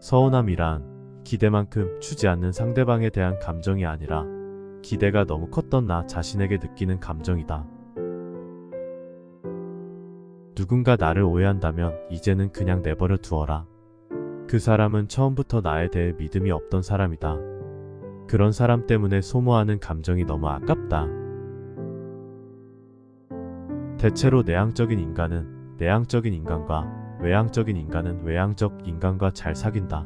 서운함이란 기대만큼 주지 않는 상대방에 대한 감정이 아니라 기대가 너무 컸던 나 자신에게 느끼는 감정이다. 누군가 나를 오해한다면 이제는 그냥 내버려 두어라. 그 사람은 처음부터 나에 대해 믿음이 없던 사람이다. 그런 사람 때문에 소모하는 감정이 너무 아깝다. 대체로 내향적인 인간은 내향적인 인간과 외향적인 인간은 외향적 인간과 잘 사귄다.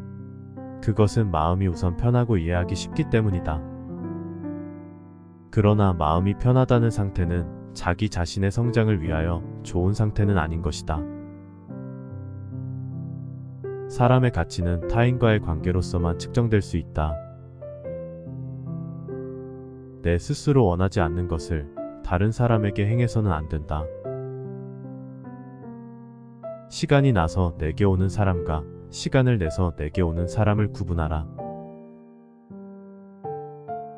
그것은 마음이 우선 편하고 이해하기 쉽기 때문이다. 그러나 마음이 편하다는 상태는 자기 자신의 성장을 위하여 좋은 상태는 아닌 것이다. 사람의 가치는 타인과의 관계로서만 측정될 수 있다. 내 스스로 원하지 않는 것을 다른 사람에게 행해서는 안 된다. 시간이 나서 내게 오는 사람과 시간을 내서 내게 오는 사람을 구분하라.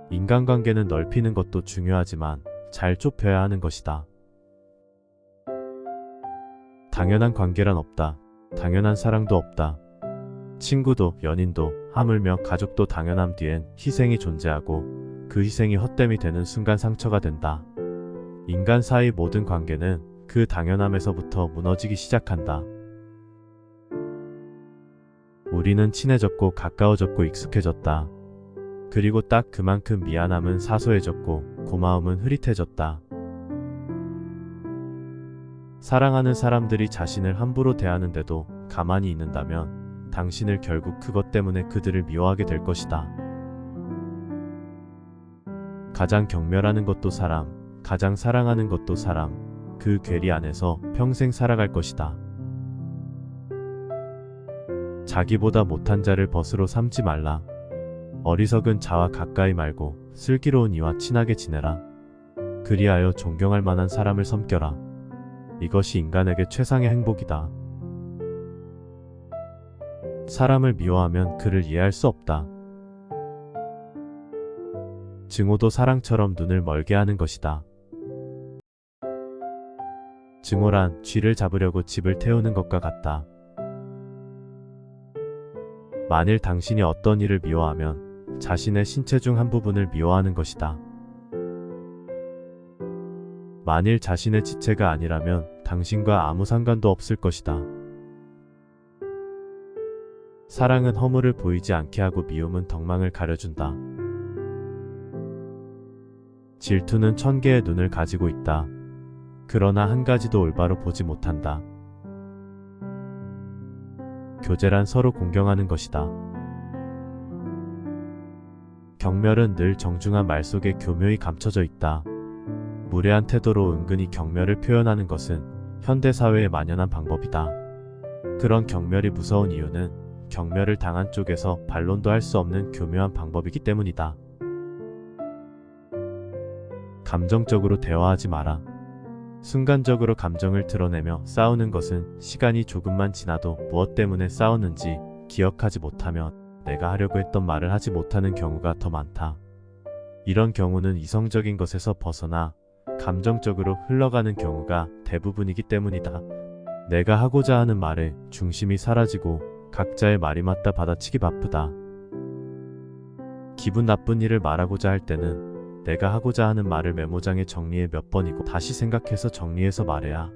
인간관계는 넓히는 것도 중요하지만 잘 좁혀야 하는 것이다. 당연한 관계란 없다. 당연한 사랑도 없다. 친구도 연인도 하물며 가족도 당연함 뒤엔 희생이 존재하고 그 희생이 헛됨이 되는 순간 상처가 된다. 인간 사이 모든 관계는 그 당연함에서부터 무너지기 시작한다. 우리는 친해졌고 가까워졌고 익숙해졌다. 그리고 딱 그만큼 미안함은 사소해졌고 고마움은 흐릿해졌다. 사랑하는 사람들이 자신을 함부로 대하는데도 가만히 있는다면 당신을 결국 그것 때문에 그들을 미워하게 될 것이다. 가장 경멸하는 것도 사람, 가장 사랑하는 것도 사람, 그 괴리 안에서 평생 살아갈 것이다. 자기보다 못한 자를 벗으로 삼지 말라. 어리석은 자와 가까이 말고 슬기로운 이와 친하게 지내라. 그리하여 존경할 만한 사람을 섬겨라. 이것이 인간에게 최상의 행복이다. 사람을 미워하면 그를 이해할 수 없다. 증오도 사랑처럼 눈을 멀게 하는 것이다. 증오란 쥐를 잡으려고 집을 태우는 것과 같다. 만일 당신이 어떤 일을 미워하면 자신의 신체 중 한 부분을 미워하는 것이다. 만일 자신의 지체가 아니라면 당신과 아무 상관도 없을 것이다. 사랑은 허물을 보이지 않게 하고 미움은 덕망을 가려준다. 질투는 1000개의 눈을 가지고 있다. 그러나 한 가지도 올바로 보지 못한다. 교제란 서로 공경하는 것이다. 경멸은 늘 정중한 말 속에 교묘히 감춰져 있다. 무례한 태도로 은근히 경멸을 표현하는 것은 현대사회에 만연한 방법이다. 그런 경멸이 무서운 이유는 경멸을 당한 쪽에서 반론도 할 수 없는 교묘한 방법이기 때문이다. 감정적으로 대화하지 마라. 순간적으로 감정을 드러내며 싸우는 것은 시간이 조금만 지나도 무엇 때문에 싸웠는지 기억하지 못하며 내가 하려고 했던 말을 하지 못하는 경우가 더 많다. 이런 경우는 이성적인 것에서 벗어나 감정적으로 흘러가는 경우가 대부분이기 때문이다. 내가 하고자 하는 말의 중심이 사라지고 각자의 말이 맞다 받아치기 바쁘다. 기분 나쁜 일을 말하고자 할 때는 내가 하고자 하는 말을 메모장에 정리해 몇 번이고 다시 생각해서 정리해서 말해야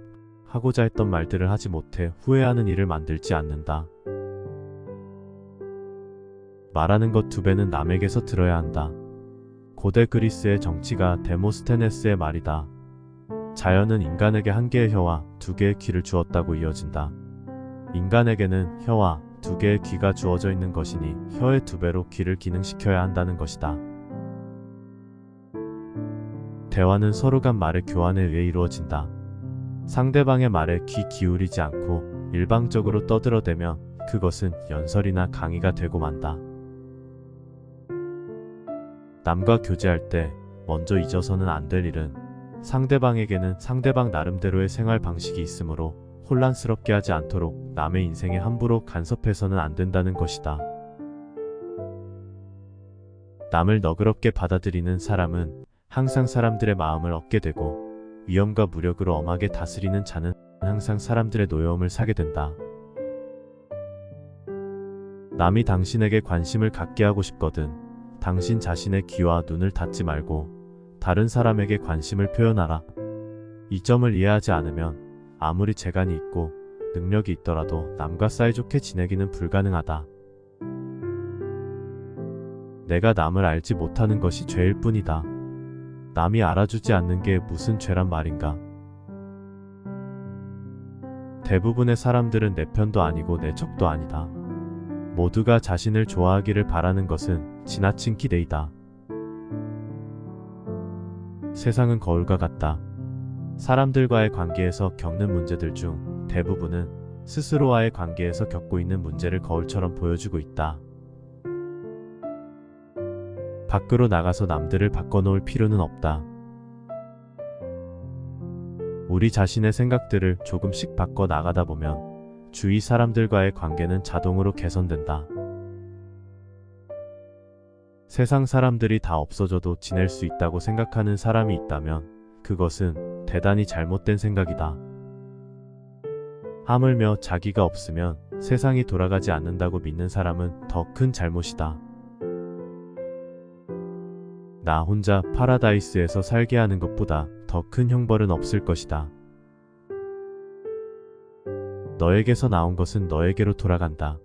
하고자 했던 말들을 하지 못해 후회하는 일을 만들지 않는다. 말하는 것 2배는 남에게서 들어야 한다. 고대 그리스의 정치가 데모스테네스의 말이다. 자연은 인간에게 1개의 혀와 2개의 귀를 주었다고 이어진다. 인간에게는 혀와 2개의 귀가 주어져 있는 것이니 혀의 2배로 귀를 기능시켜야 한다는 것이다. 대화는 서로 간 말의 교환에 의해 이루어진다. 상대방의 말에 귀 기울이지 않고 일방적으로 떠들어대면 그것은 연설이나 강의가 되고 만다. 남과 교제할 때 먼저 잊어서는 안 될 일은 상대방에게는 상대방 나름대로의 생활 방식이 있으므로 혼란스럽게 하지 않도록 남의 인생에 함부로 간섭해서는 안 된다는 것이다. 남을 너그럽게 받아들이는 사람은 항상 사람들의 마음을 얻게 되고 위엄과 무력으로 엄하게 다스리는 자는 항상 사람들의 노여움을 사게 된다. 남이 당신에게 관심을 갖게 하고 싶거든 당신 자신의 귀와 눈을 닫지 말고 다른 사람에게 관심을 표현하라. 이 점을 이해하지 않으면 아무리 재간이 있고 능력이 있더라도 남과 사이좋게 지내기는 불가능하다. 내가 남을 알지 못하는 것이 죄일 뿐이다. 남이 알아주지 않는 게 무슨 죄란 말인가. 대부분의 사람들은 내 편도 아니고 내 적도 아니다. 모두가 자신을 좋아하기를 바라는 것은 지나친 기대이다. 세상은 거울과 같다. 사람들과의 관계에서 겪는 문제들 중 대부분은 스스로와의 관계에서 겪고 있는 문제를 거울처럼 보여주고 있다. 밖으로 나가서 남들을 바꿔놓을 필요는 없다. 우리 자신의 생각들을 조금씩 바꿔 나가다 보면 주위 사람들과의 관계는 자동으로 개선된다. 세상 사람들이 다 없어져도 지낼 수 있다고 생각하는 사람이 있다면 그것은 대단히 잘못된 생각이다. 하물며 자기가 없으면 세상이 돌아가지 않는다고 믿는 사람은 더 큰 잘못이다. 나 혼자 파라다이스에서 살게 하는 것보다 더 큰 형벌은 없을 것이다. 너에게서 나온 것은 너에게로 돌아간다.